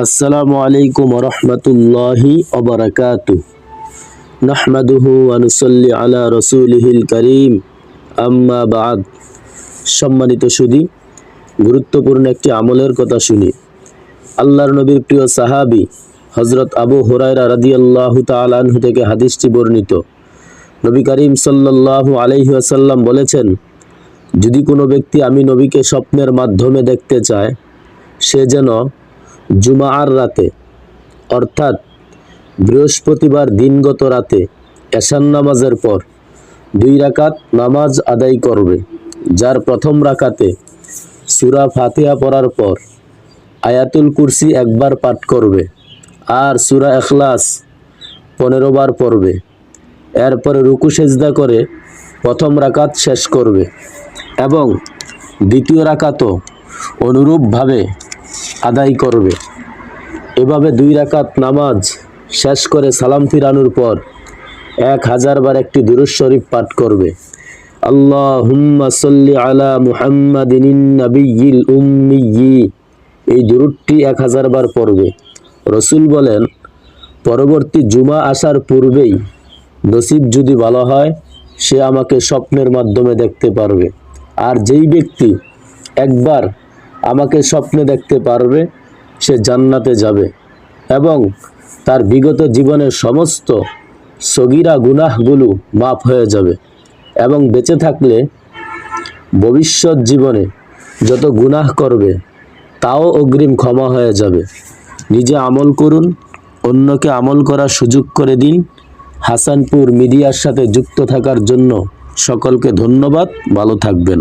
আসসালামু আলাইকুম ওয়া রাহমাতুল্লাহি ওয়া বারাকাতুহু নাহমাদুহু ওয়া নুসাল্লি আলা রাসূলিহিল কারীম আম্মা বা'দ। সম্মানিত সুধী, গুরুত্বপূর্ণ একটি আমলের কথা শুনি। আল্লাহর নবীর প্রিয় সাহাবী হযরত আবু হুরায়রা রাদিয়াল্লাহু তাআলা আনহু থেকে হাদিসটি বর্ণিত। নবী করিম সাল্লাল্লাহু আলাইহি ওয়াসাল্লাম বলেছেন, যদি কোনো ব্যক্তি আমি নবীকে স্বপ্নের মাধ্যমে দেখতে চায়, সে যেন জুমার রাতে অর্থাৎ বৃহস্পতিবার দিনগত রাতে এশার নামাজের পর 2 রাকাত নামাজ আদায় করবে, যার প্রথম রাকাতে সূরা ফাতিহা পড়ার পর আয়াতুল কুরসি একবার পাঠ করবে আর সূরা ইখলাস 15 বার পড়বে। এরপরে রুকু সেজদা করে প্রথম রাকাত শেষ করবে এবং দ্বিতীয় রাকাতও অনুরূপভাবে আদায় করবে। এভাবে 2 রাকাত নামাজ শেষ করে সালাম ফিরানোর পর 1000 বার একটি দুরূদ শরীফ পাঠ করবে। আল্লাহুম্মা সাল্লি আলা মুহাম্মাদিন নাবিয়্যিল উম্মিয়্যি, এই দুরূদটি 1000 বার পড়বে। রাসূল বলেন, পরবর্তী জুমা আসার পূর্বেই নসিব যদি ভালো হয়, সে আমাকে স্বপ্নের মাধ্যমে দেখতে পারবে। আর যেই ব্যক্তি একবার আমাকে স্বপ্নে দেখতে পারবে, সে জান্নাতে যাবে এবং তার বিগত জীবনের সমস্ত সগীরা গুনাহগুলো মাফ হয়ে যাবে এবং বেঁচে থাকলে ভবিষ্যৎ জীবনে যত গুনাহ করবে তাও অগ্রিম ক্ষমা হয়ে যাবে। নিজে আমল করুন, অন্যকে আমল করার সুযোগ করে দিন। হাসানপুর মিডিয়ার সাথে যুক্ত থাকার জন্য সকলকে ধন্যবাদ। ভালো থাকবেন।